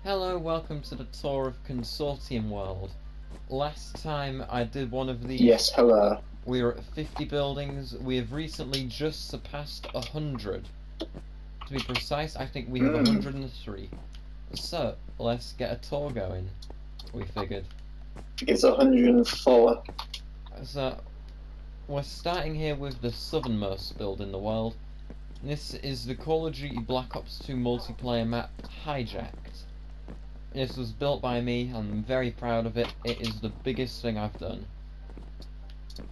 Hello, welcome to the tour of Consortium World. Last time I did one of these, Yes, hello. we were at 50 buildings. We have recently just surpassed 100. To be precise, I think we have 103. So, let's get a tour going, we figured. It's 104. So, we're starting here with the southernmost build in the world. This is the Call of Duty Black Ops 2 multiplayer map, Hijacked. This was built by me, I'm very proud of it. It is the biggest thing I've done.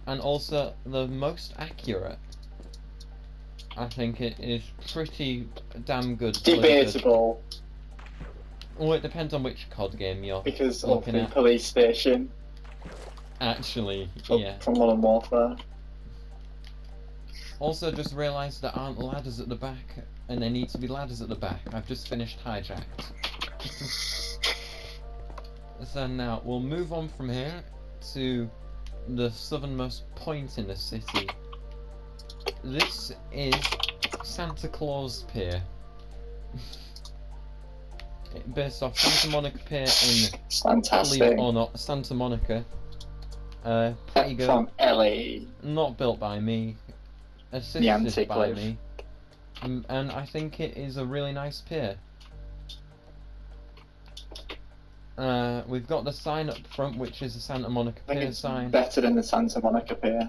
And also the most accurate. I think it is pretty damn good. Debatable. Well, it depends on which COD game you're because looking of the at. police station. Actually, yeah. From Modern Warfare. Also just realised there aren't ladders at the back, and there need to be ladders at the back. I've just finished Hijacked. So now, we'll move on from here to the southernmost point in the city. This is Santa Claus Pier. Based off Santa Monica Pier in, Fantastic. believe it or not, Santa Monica. Pretty good. From LA. Not built by me. Assisted by me. And I think it is a really nice pier. We've got the sign up front, which is the Santa Monica Pier sign. Better than the Santa Monica Pier.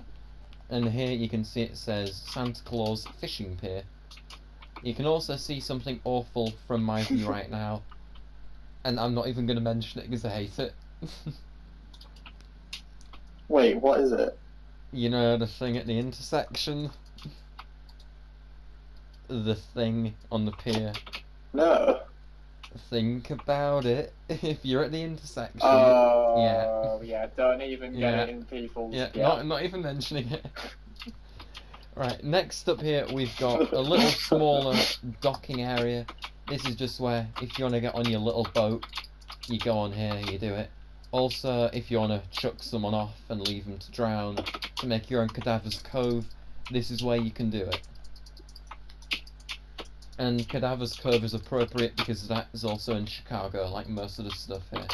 And here you can see it says Santa Claus Fishing Pier. You can also see something awful from my view right now. And I'm not even going to mention it because I hate it. Wait, what is it? You know, the thing at the intersection? The thing on the pier. No. Think about it. If you're at the intersection. Oh, yeah, don't even get it in people's... Yeah, not even mentioning it. Right, next up here we've got a little smaller docking area. This is just where, if you want to get on your little boat, you go on here, you do it. Also, if you want to chuck someone off and leave them to drown, to make your own Cadaver's Cove, this is where you can do it. And Cadaver's Cove is appropriate because that is also in Chicago, like most of the stuff here.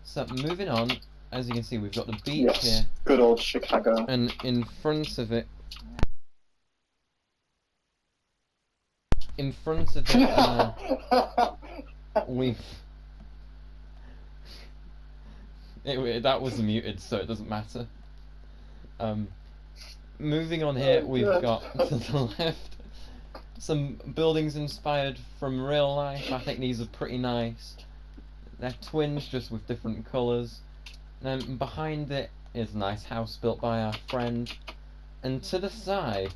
So, moving on, as you can see, we've got the beach here. Good old Chicago. And in front of it, we've... that was muted, so it doesn't matter. Moving on here, we've got to the left some buildings inspired from real life. I think these are pretty nice. They're twins, just with different colours. And behind it is a nice house built by our friend. And to the side,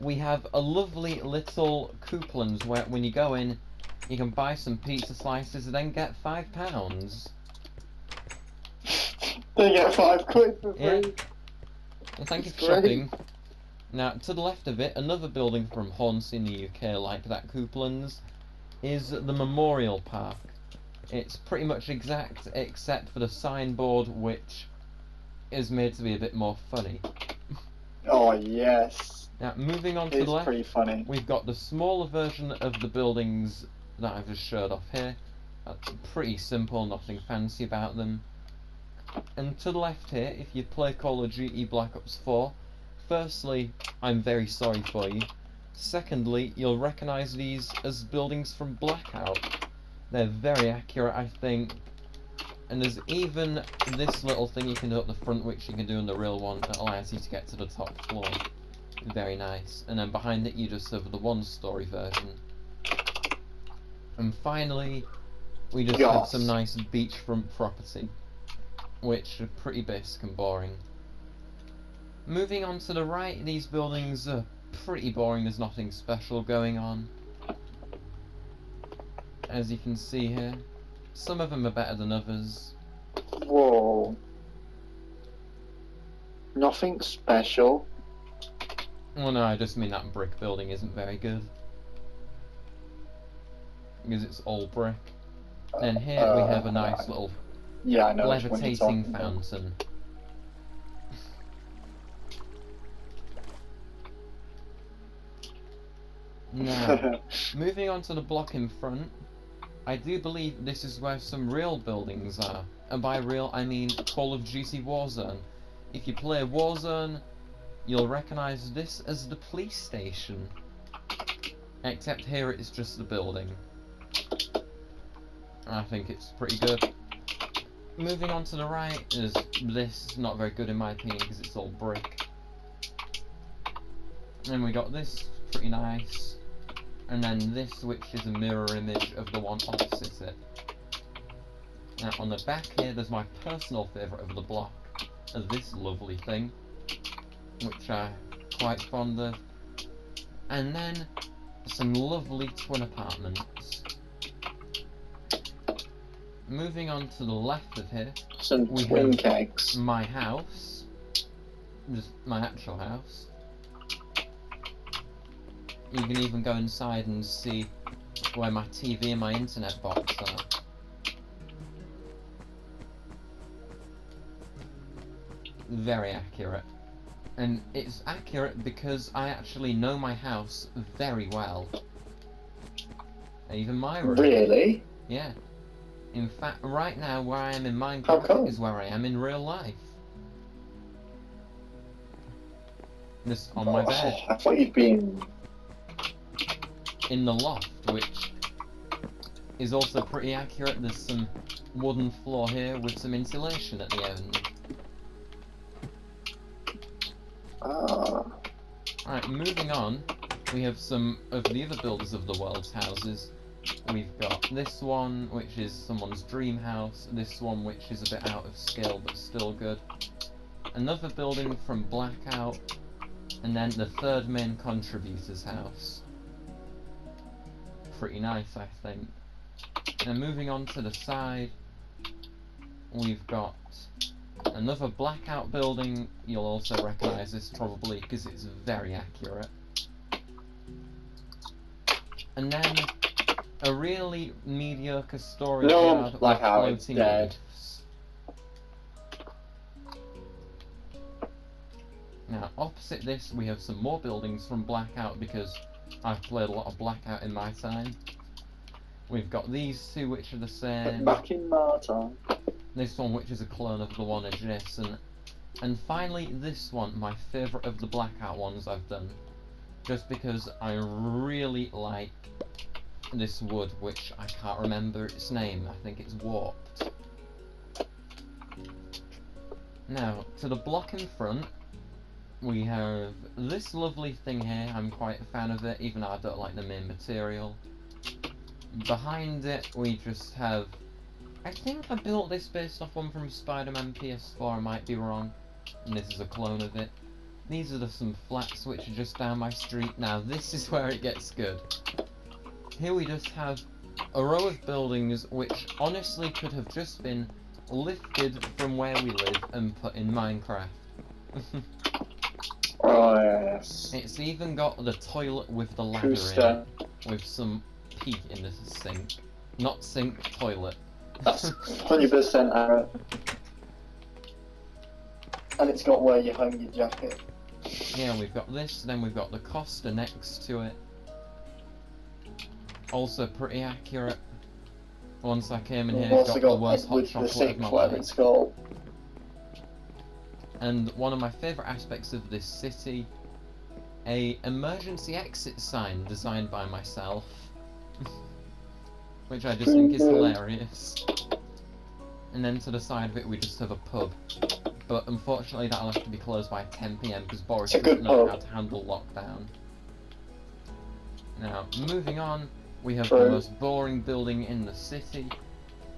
we have a lovely little coupons where when you go in, you can buy some pizza slices and then get £5. They get £5 for free. Yeah. Well, thank you for shopping. Now, to the left of it, another building from haunts in the UK like that Couplands is the Memorial Park. It's pretty much exact except for the signboard, which is made to be a bit more funny. Oh, yes. Now, moving on to the left, pretty funny. We've got the smaller version of the buildings that I've just showed off here. Pretty simple, nothing fancy about them. And to the left here, if you play Call of Duty Black Ops 4, firstly, I'm very sorry for you. Secondly, you'll recognise these as buildings from Blackout. They're very accurate, I think. And there's even this little thing you can do at the front, which you can do in the real one, that allows you to get to the top floor. Very nice. And then behind it, you just have the one-story version. And finally, we just have some nice beachfront property, which are pretty basic and boring. Moving on to the right, these buildings are pretty boring, there's nothing special going on. As you can see here, some of them are better than others. Whoa. Nothing special. Well, no, I just mean that brick building isn't very good. Because it's all brick. And here we have a nice little levitating fountain. Now, moving on to the block in front, I do believe this is where some real buildings are. And by real, I mean Call of Duty Warzone. If you play Warzone, you'll recognise this as the police station. Except here it's just the building. I think it's pretty good. Moving on to the right is this, not very good in my opinion because it's all brick. And we got this, pretty nice. And then this, which is a mirror image of the one opposite it. Now on the back here, there's my personal favourite of the block, this lovely thing, which I'm quite fond of. And then some lovely twin apartments. Moving on to the left of here, Some we twin have kegs. my house, just my actual house. You can even go inside and see where my TV and my internet box are. Very accurate. And it's accurate because I actually know my house very well. Even my room. Really? Yeah. In fact, right now where I am in How Minecraft come? is where I am in real life. Just on my bed. I thought you'd been... In the loft, which is also pretty accurate. There's some wooden floor here with some insulation at the end. Alright, moving on, we have some of the other builders of the world's houses. We've got this one, which is someone's dream house, this one which is a bit out of scale but still good. Another building from Blackout, and then the third main contributor's house. Pretty nice, I think. And moving on to the side, we've got another Blackout building. You'll also recognise this probably because it's very accurate. And then a really mediocre storage yard with Blackout, it's floating dead. roofs. Now, opposite this, we have some more buildings from Blackout because I've played a lot of Blackout in my time. We've got these two which are the same. Back in my time. This one which is a clone of the one adjacent. And finally this one, my favourite of the Blackout ones I've done. Just because I really like this wood, which I can't remember its name. I think it's warped. Now, to the block in front, we have this lovely thing here. I'm quite a fan of it, even though I don't like the main material. Behind it, we just have... I think I built this based off one from Spider-Man PS4, I might be wrong. And this is a clone of it. These are some flats which are just down my street. Now, this is where it gets good. Here we just have a row of buildings which honestly could have just been lifted from where we live and put in Minecraft. Oh, yes. It's even got the toilet with the ladder in Cooster. it, with some peak in the sink. Not sink, toilet. That's 100% error. And it's got where you hang your jacket. Yeah, we've got this, then we've got the Costa next to it. Also pretty accurate. Once I came in here, We've got also the got worst hot with the chocolate of sink, my whatever life. it's called. And one of my favourite aspects of this city, a emergency exit sign designed by myself. Which I just think is hilarious. And then to the side of it we just have a pub. But unfortunately that'll have to be closed by 10 PM because Boris It's a doesn't good know pub. how to handle lockdown. Now, moving on, we have True. the most boring building in the city.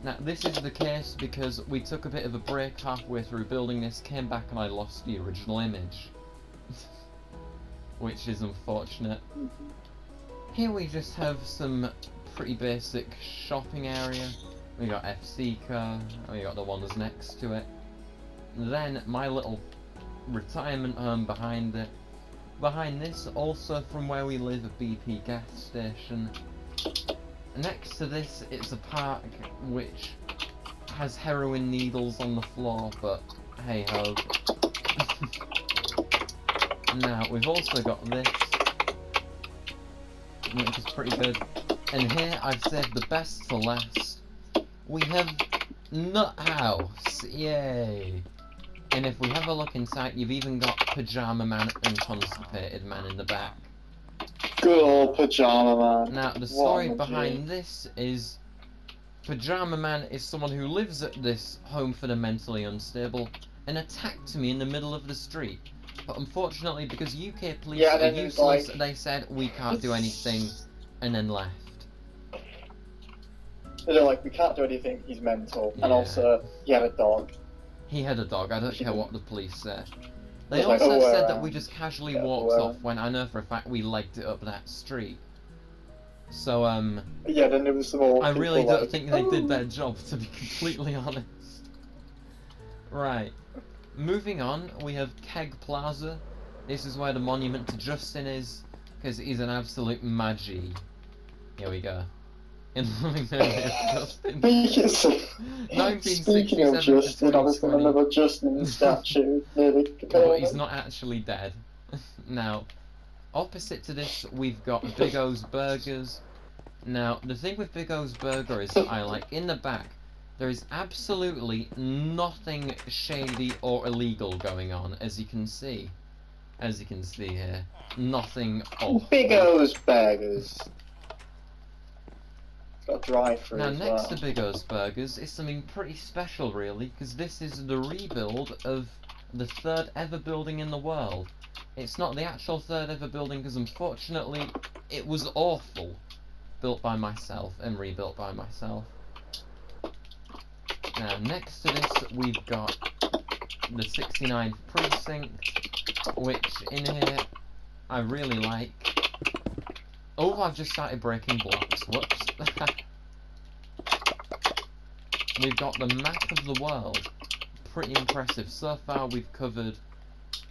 Now, this is the case because we took a bit of a break halfway through building this, came back and I lost the original image. Which is unfortunate. Here we just have some pretty basic shopping area. We got FC car, we got the ones next to it. Then my little retirement home behind it. Behind this, also from where we live, a BP gas station. Next to this, it's a park which has heroin needles on the floor, but hey ho. Now, we've also got this, which is pretty good. And here I've saved the best for last. We have Nut House, yay! And if we have a look inside, you've even got Pajama Man and Constipated Man in the back. Good old Pajama Man. Now, the story behind this is Pajama Man is someone who lives at this home for the mentally unstable and attacked me in the middle of the street. But unfortunately, because UK police are useless, they said we can't do anything and then left. They're like, we can't do anything, he's mental. Yeah. And also, he had a dog. He had a dog, I don't care what the police said. They Like, also said that we just casually walked well. off when I know for a fact we legged it up that street. So, Yeah, then there was some more I really people don't like, think they did their job, to be completely honest. Right. Moving on, we have Keg Plaza. This is where the monument to Justin is, because he's an absolute magi. Here we go. In loving memory of Justin. Speaking of Justin, I was going to another Justin statue nearly. But he's not actually dead. Now, opposite to this, we've got Big O's Burgers. Now, the thing with Big O's Burger is that I like, in the back, there is absolutely nothing shady or illegal going on, as you can see. As you can see here. Nothing awful. Big O's Burgers. It's got a drive-through Now, as next well. to Big O's Burgers is something pretty special, really, because this is the rebuild of the third ever building in the world. It's not the actual third ever building, because unfortunately, it was awful. Built by myself and rebuilt by myself. Now, next to this, we've got the 69th Precinct, which in here I really like. Oh, I've just started breaking blocks. Whoops. We've got the map of the world. Pretty impressive. So far, we've covered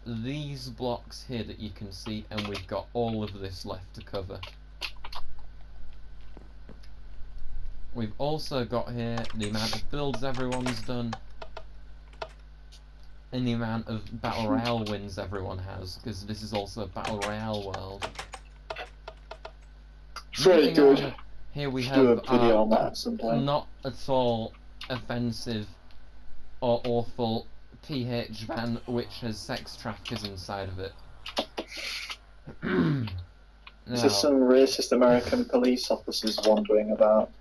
these blocks here that you can see, and we've got all of this left to cover. We've also got here the amount of builds everyone's done, and the amount of Battle Royale wins everyone has, because this is also a Battle Royale world. Very good. On, here we Do have a video on that at some point. not at all offensive or awful PH van, which has sex traffickers inside of it. There's just some racist American police officers wandering about.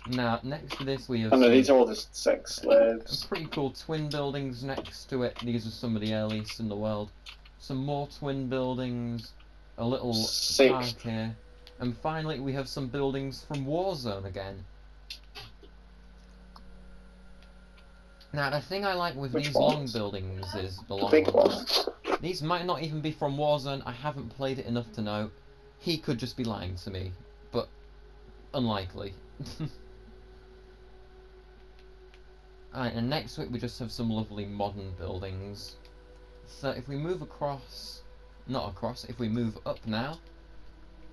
Now, next to this we have I know, some these are all just sex slaves. pretty cool twin buildings next to it. These are some of the earliest in the world. Some more twin buildings, a little Sick. park here, and finally we have some buildings from Warzone again. Now, the thing I like with Which these ones? long buildings is the The long big ones. ones. These might not even be from Warzone. I haven't played it enough to know. He could just be lying to me, but unlikely. Alright, and next week we just have some lovely modern buildings. So if we move across, not across, if we move up now,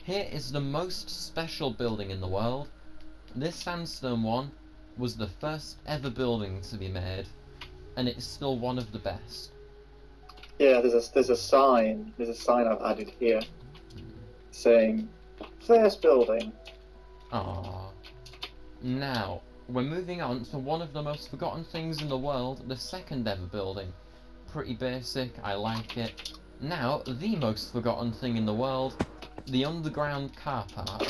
here is the most special building in the world. This sandstone one was the first ever building to be made, and it's still one of the best. Yeah, there's a sign. There's a sign I've added here saying first building. Aww. Now, we're moving on to one of the most forgotten things in the world, the second ever building. Pretty basic, I like it. Now, the most forgotten thing in the world, the underground car park.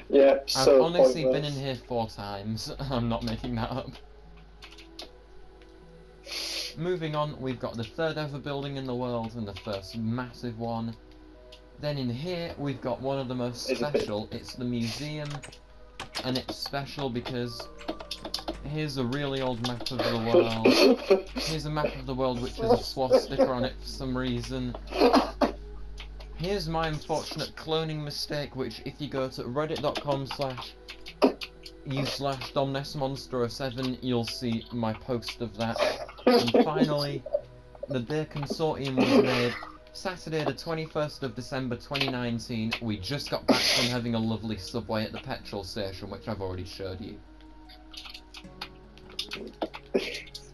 Yeah, I've so honestly pointless. been in here 4 times, I'm not making that up. Moving on, we've got the third ever building in the world and the first massive one. Then in here, we've got one of the most special, it's the museum. And it's special because here's a really old map of the world. Here's a map of the world which has a swastika on it for some reason. Here's my unfortunate cloning mistake, which if you go to reddit.com/u/domnesmonster07, you'll see my post of that. And finally, the day Consortium was made, Saturday the 21st of December 2019, we just got back from having a lovely subway at the petrol station, which I've already showed you.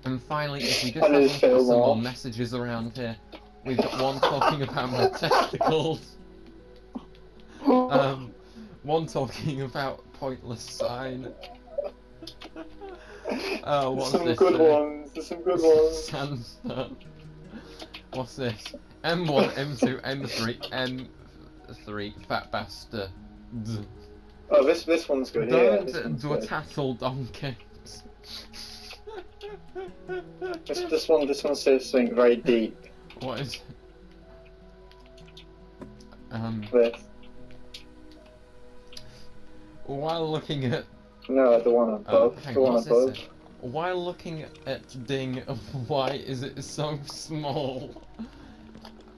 And finally, if we just have a look at some more messages around here, we've got one talking about my testicles. One talking about pointless sign. What's some this? good ones. There's some good ones. Sandstone. What's this? M1, M2, M3, M3. Fat bastard. Oh, this one's good. Don't This one's do good. a tassel donkey. This one says something very deep. What is? This. While looking at No, the one above. hang The on, one what's above. this? While looking at Ding, why is it so small?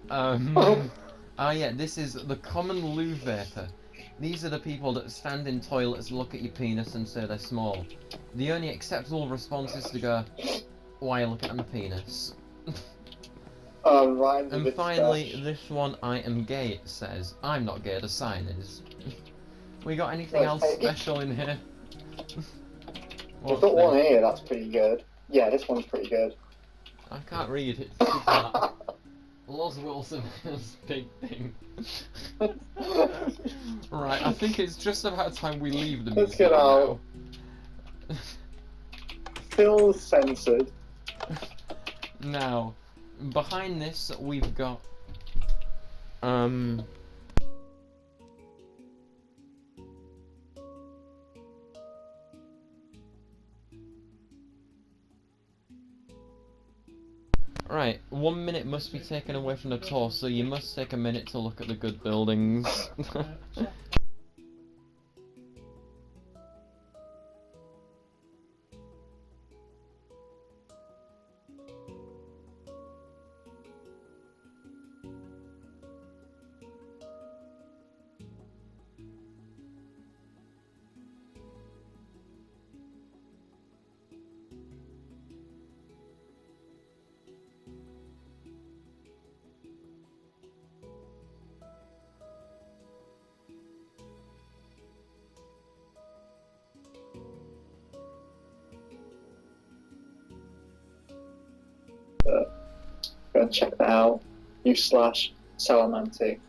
Yeah, this is the common loo vapor. These are the people that stand in toilets, look at your penis and say they're small. The only acceptable response is to go, why are you looking at my penis? Rhymes And with finally, stuff. this one, I am gay, it says. I'm not gay, the sign is. We got anything Right, else hey, special in here? We've got one here that's pretty good. Yeah, this one's pretty good. I can't read it. It's too flat. Los Wilson has big thing. Right, I think it's just about time we leave the museum. Let's get out. Still censored. Now, behind this we've got right, 1 minute must be taken away from the tour, so you must take a minute to look at the good buildings. Go and check that out. /Salamantic.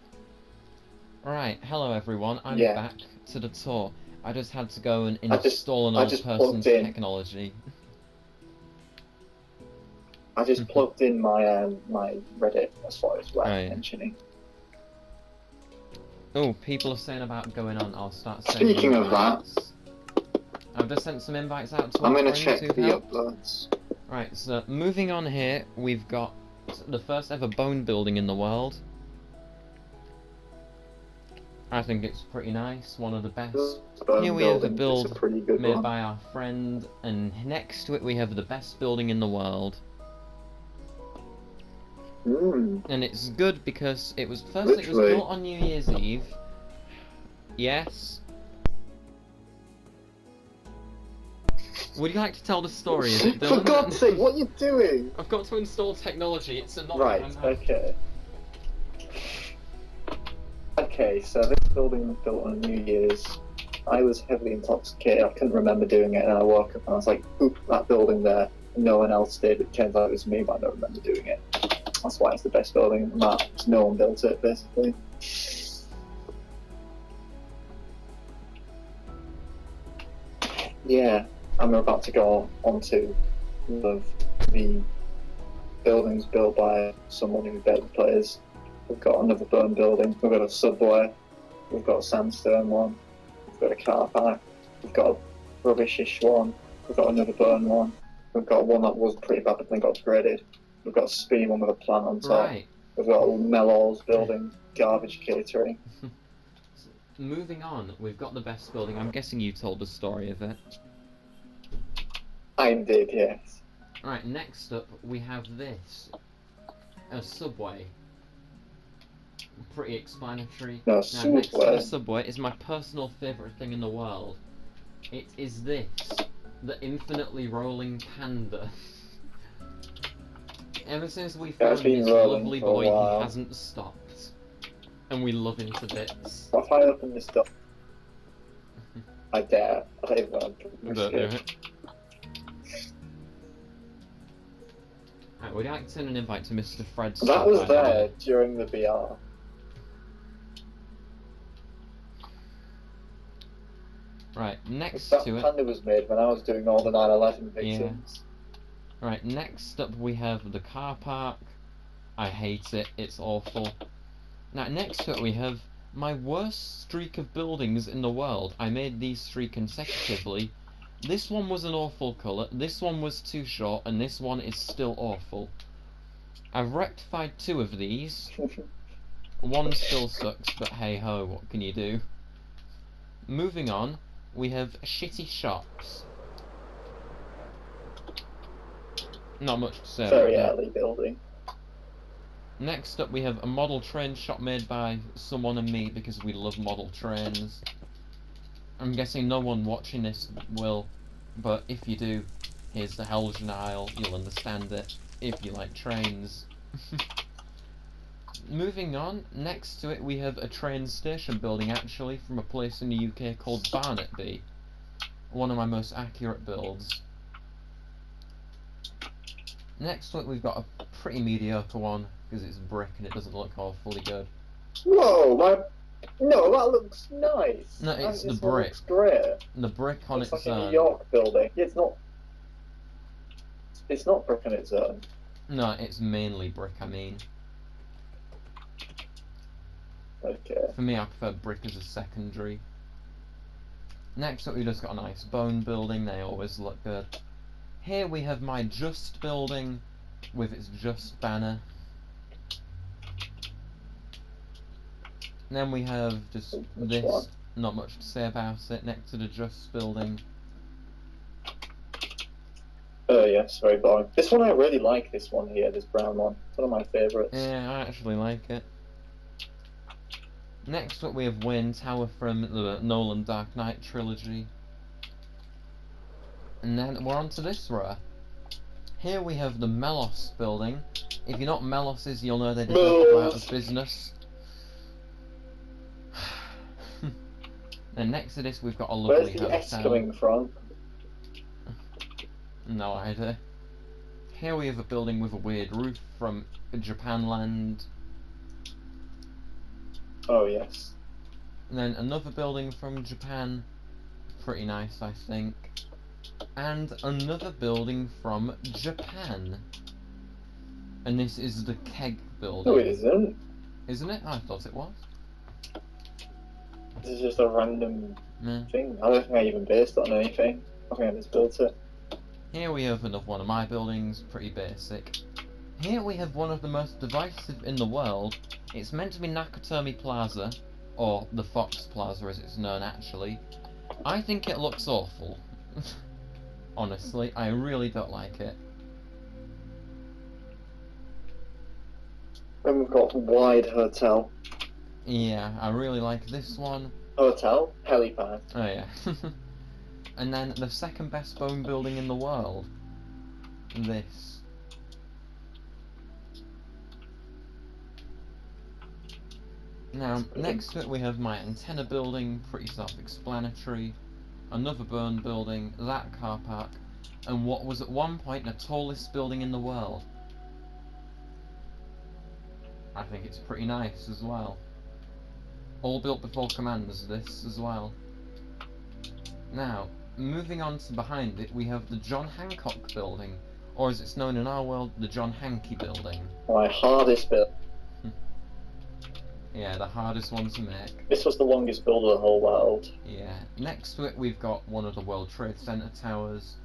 Right, hello everyone, I'm Yeah. back to the tour. I just had to go and I just- install an I old just person's plugged in. technology. I just plugged in my my Reddit. That's what I was Right. mentioning. Oh, people are saying about going on, I'll start sending Speaking of that, invites. I've just sent some invites out to I'm our gonna friends check who've the helped. uploads. Right, so moving on here, we've got the first ever bone building in the world. I think it's pretty nice, one of the best. Here we have a build It's a pretty good made one. by our friend, and next to it we have the best building in the world. And it's good because it was it was Literally. built on New Year's Eve. Yes. Would you like to tell the story? Is it done? For God's sake, what are you doing? I've got to install technology. It's annoying. Right, I know. okay. Okay, so this building was built on New Year's. I was heavily intoxicated. I couldn't remember doing it, and I woke up and I was like, oop, that building there. No one else did. It turns out it was me, but I don't remember doing it. That's why it's the best building on the map. No one built it, basically. Yeah, and we're about to go on to one of the buildings built by someone who better plays. We've got another burn building, we've got a subway, we've got a sandstone one, we've got a car park, we've got a rubbishish one, we've got another burn one, we've got one that was pretty bad but then got upgraded, we've got a spinny one with a plant on top, Right. we've got a Mellows building, garbage catering. Moving on, we've got the best building. I'm guessing you told the story of it. I did, yes. Right, next up we have this. A subway. Pretty explanatory. No, Now, next to the subway. subway is my personal favourite thing in the world. It is this. The infinitely rolling panda. Ever since we Yeah, it's found been this rolling lovely for a boy, while. he hasn't stopped. And we love him to bits. What if I open this door? I dare. I don't even want to risk Don't do it. it. Right, would you like to send an invite to Mr. Fred That was Scott, by the there way? during the BR. Right, next that to it. panda was made when I was doing all the 9/11 victims. Right, next up we have the car park. I hate it, it's awful. Now, next to it we have my worst streak of buildings in the world. I made these 3 consecutively. This one was an awful colour, this one was too short, and this one is still awful. I've rectified 2 of these. One still sucks, but hey ho, what can you do? Moving on, we have shitty shops. Not much to say Very about that. early building. Next up we have a model train shop made by someone and me because we love model trains. I'm guessing no one watching this will, but if you do, here's the Helgen aisle, you'll understand it, if you like trains. Moving on, next to it we have a train station building actually from a place in the UK called Barnetby. One of my most accurate builds. Next to it we've got a pretty mediocre one, because it's brick and it doesn't look awfully good. Whoa, no, that looks nice. No, it's the this brick. one looks great. The brick on It's its like a own. New York building. It's not. It's not brick on its own. No, it's mainly brick, I mean. Okay. For me, I prefer brick as a secondary. Next up, we just got a nice bone building. They always look good. Here we have my Just building with its Just banner. And then we have just Which this. one? Not much to say about it. Next to the Just building. Oh yes, very boring. This one I really like. This one here, this brown one. It's one of my favourites. Yeah, I actually like it. Next up, we have Wayne Tower from the Nolan Dark Knight trilogy. And then we're on to this row. Here we have the Melos building. If you're not Meloses, you'll know they deserve to go out of business. Then next to this, we've got a lovely Where's the S hotel. coming from? No idea. Here we have a building with a weird roof from Japanland. Oh yes. And then another building from Japan. Pretty nice, I think. And another building from Japan. And this is the Keg building. No, it isn't. Isn't it? I thought it was. This is just a random Meh. thing. I don't think I even based it on anything. I think I just built it. Here we have another one of my buildings, pretty basic. Here we have one of the most divisive in the world. It's meant to be Nakatomi Plaza, or the Fox Plaza as it's known actually. I think it looks awful. Honestly, I really don't like it. Then we've got Wide Hotel. Yeah, I really like this one. Hotel? Helipad. Oh yeah. And then the second best bone building in the world. This. Now, next to it we have my antenna building, pretty self-explanatory. Another bone building, that car park, and what was at one point the tallest building in the world. I think it's pretty nice as well. All built before commands, this as well. Now, moving on to behind it, we have the John Hancock building, or as it's known in our world, the John Hankey building. My hardest build. Yeah, the hardest one to make. This was the longest build of the whole world. Yeah. Next to it, we've got one of the World Trade Center towers,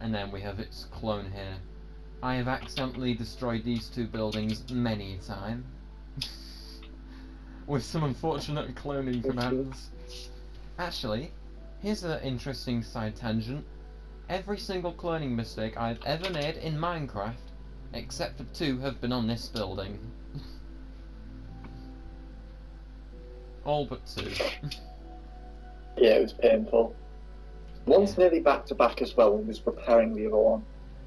and then we have its clone here. I have accidentally destroyed these 2 buildings many a time. With some unfortunate cloning commands. Actually, here's an interesting side tangent. Every single cloning mistake I've ever made in Minecraft, except for 2, have been on this building. All but 2. Yeah, it was painful. One's nearly back to back as well and was repairing the other one.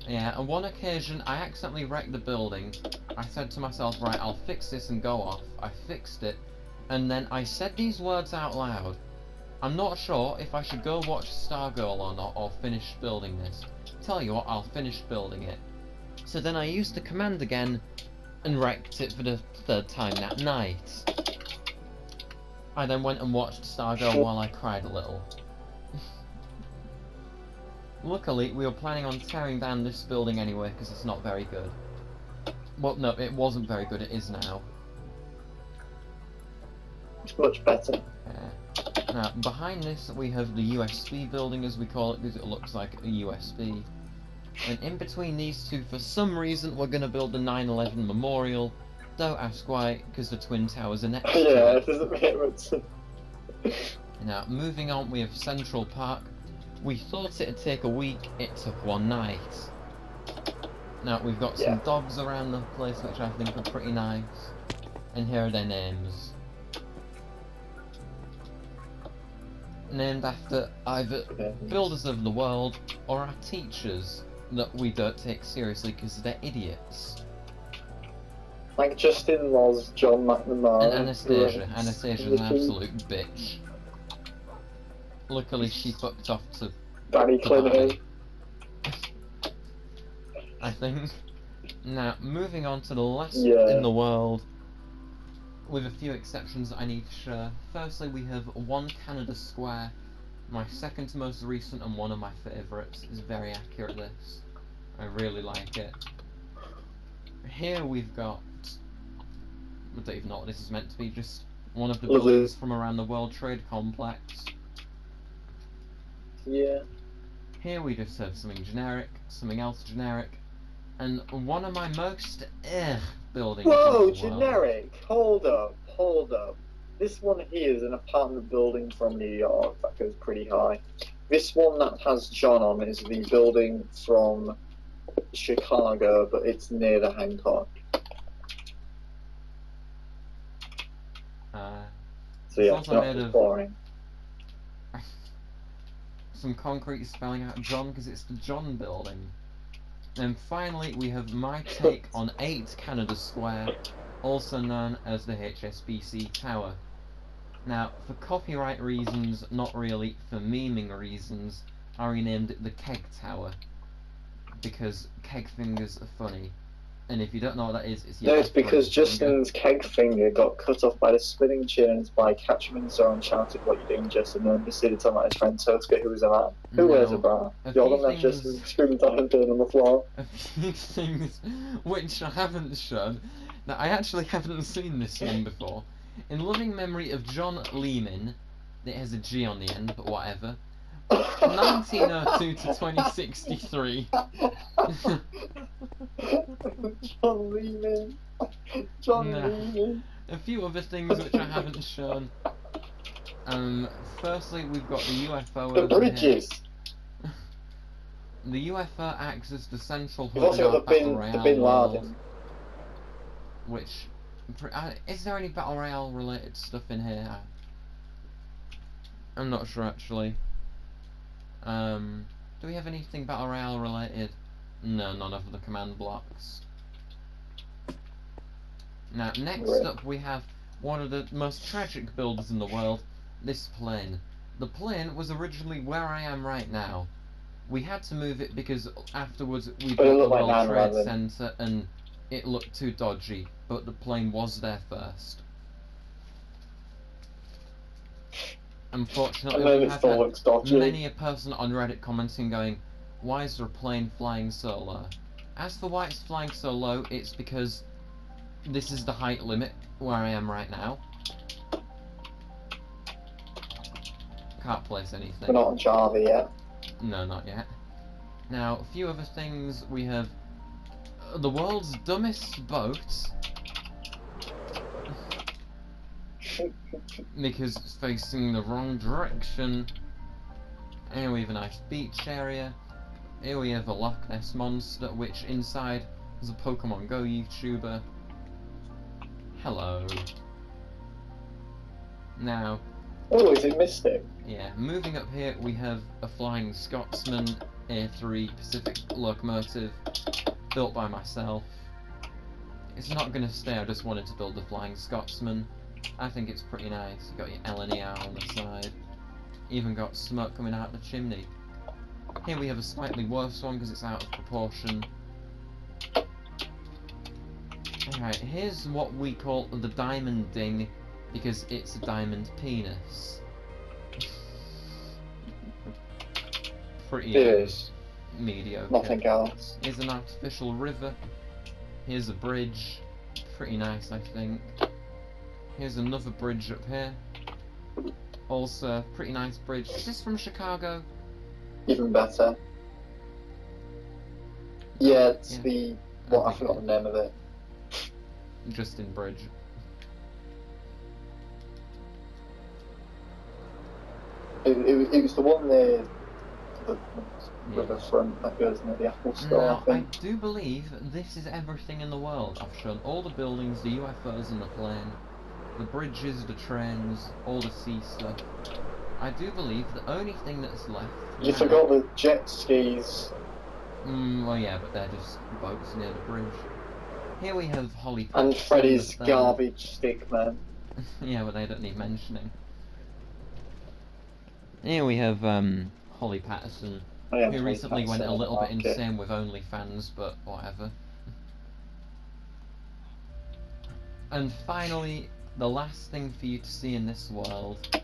Yeah, on one occasion I accidentally wrecked the building. I said to myself, right, I'll fix this and go off. I fixed it, and then I said these words out loud. I'm not sure if I should go watch Stargirl or not, or finish building this. Tell you what, I'll finish building it. So then I used the command again, and wrecked it for the 3rd time that night. I then went and watched Stargirl while I cried a little. Luckily, we were planning on tearing down this building anyway because it's not very good. Well, no, it wasn't very good. It is now. It's much better. Now, behind this, we have the USB building, as we call it, because it looks like a USB. And in between these two, for some reason, we're going to build a 9/11 memorial. Don't ask why, because the Twin Towers are next to Yeah, it. it doesn't make much sense. Now, moving on, we have Central Park. We thought it'd take a week, it took one night. Now, we've got some dogs around the place, which I think are pretty nice. And here are their names. Named after either builders of the world or our teachers that we don't take seriously because they're idiots. Like Justin Laws, John McNamara. And Anastasia. Anastasia's an absolute bitch. Luckily, she fucked off to Danny Clinton. I think. Now, moving on to the last in the world, with a few exceptions that I need to share. Firstly, we have One Canada Square, my second most recent and one of my favourites. It's very accurate, this. I really like it. Here we've got, I don't even know what this is meant to be, just one of the buildings from around the World Trade Complex. Yeah. Here we just have something generic, something else generic, and one of my most buildings. Whoa, generic! Hold up. This one here is an apartment building from New York that goes pretty high. This one that has John on is the building from Chicago, but it's near the Hancock. So yeah, it's not as boring. Some concrete spelling out John because it's the John building. And finally, we have my take on 8 Canada Square, also known as the HSBC Tower. Now, for copyright reasons, not really for memeing reasons, I renamed it the Keg Tower, because keg fingers are funny. And if you don't know what that is, it's your it's because Justin's keg finger got cut off by the spinning churns by Catchman Zone shouted, "What you doing, Justin?" and proceeded to tell my friend Toska, who was a man. Who wears a bra? You're the one that Justin screaming down and doing on the floor. A few things which I haven't shown. Now, I actually haven't seen this one before. In loving memory of John Lehman, it has a G on the end, but whatever. 1902 to 2063. John Lehman. Lehman. A few other things which I haven't shown. Firstly, we've got the UFO. The bridges. Here. The UFO acts as the central You've hub also got the Bin world, Laden. which is there any battle royale related stuff in here? I'm not sure actually. Do we have anything battle royale related? No, none of the command blocks. Now, next up we have one of the most tragic buildings in the world, this plane. The plane was originally where I am right now. We had to move it because afterwards we built the World Trade Center and it looked too dodgy, but the plane was there first. Unfortunately, we have had many a person on Reddit commenting going, "Why is there a plane flying so low?" As for why it's flying so low, it's because this is the height limit where I am right now. Can't place anything. We're not on Java yet. No, not yet. Now, a few other things. We have the world's dumbest boat. Because it's facing the wrong direction. Here we have a nice beach area. Here we have a Loch Ness Monster, which inside is a Pokemon Go YouTuber. Hello. Now... Oh, is it Mystic? Yeah, moving up here we have a Flying Scotsman A3 Pacific locomotive, built by myself. It's not going to stay, I just wanted to build the Flying Scotsman. I think it's pretty nice. You've got your LNER on the side. Even got smoke coming out the chimney. Here we have a slightly worse one because it's out of proportion. Alright, here's what we call the diamond ding because it's a diamond penis. pretty It is. mediocre. Nothing else. Here's an artificial river. Here's a bridge. Pretty nice, I think. Here's another bridge up here. Also, pretty nice bridge. Is this from Chicago? Even better. Yeah, it's the... What, I forgot the name of it. Justin Bridge. It was the one near the riverfront that goes near the Apple Store, Now, I I think. do believe this is everything in the world. I've shown all the buildings, the UFOs and the plane, the bridges, the trains, all the sea stuff. I do believe the only thing that's left You now... forgot the jet skis. Well yeah, but they're just boats near the bridge. Here we have Holly And Patterson, Freddy's the third. garbage stick man. Yeah, but they don't need mentioning. Here we have Holly Patterson, who recently went a little bit insane with OnlyFans, but whatever. And finally, the last thing for you to see in this world,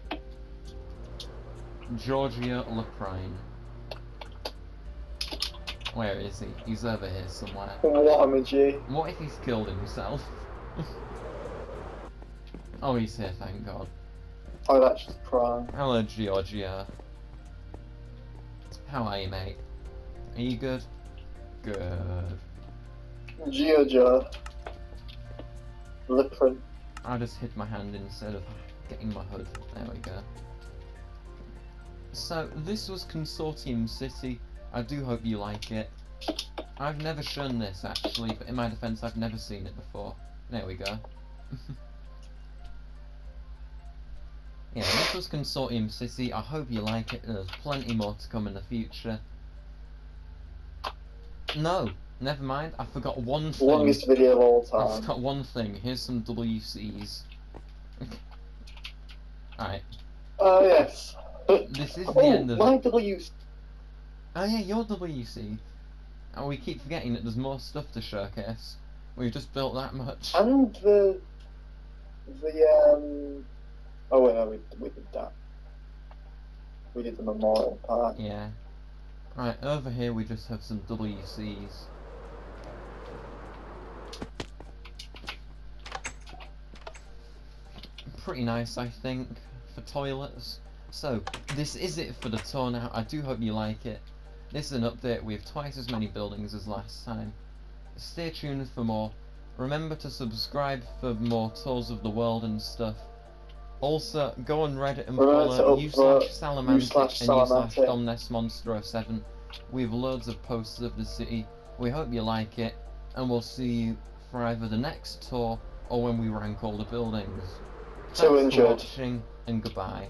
Georgia Leprine. Where is he? He's over here somewhere. What am I G? What if he's killed himself? Oh, he's here, thank God. Oh, that's just crime. Hello, Georgia. How are you, mate? Are you good? Good. Geo Joe. Liprin. I just hid my hand instead of getting my hood. There we go. So, this was Consortium City. I do hope you like it. I've never shown this, actually, but in my defense, I've never seen it before. There we go. Yeah, this was Consortium City. I hope you like it. There's plenty more to come in the future. No, never mind. I forgot one thing. Longest video of all I time. forgot one thing. Here's some WCs. Alright. Oh, yes. This is the end of my it. W. Oh yeah, your WC. And we keep forgetting that there's more stuff to showcase. We've just built that much. And the oh wait, no, we did that. We did the memorial part. Yeah. Right, over here we just have some WCs. Pretty nice, I think, for toilets. So, this is it for the tour now. I do hope you like it. This is an update with twice as many buildings as last time. Stay tuned for more. Remember to subscribe for more tours of the world and stuff. Also, go on Reddit and follow u/Salamantic and u/DomNestMonster07. We have loads of posters of the city. We hope you like it, and we'll see you for either the next tour or when we rank all the buildings. Thanks for watching, and goodbye.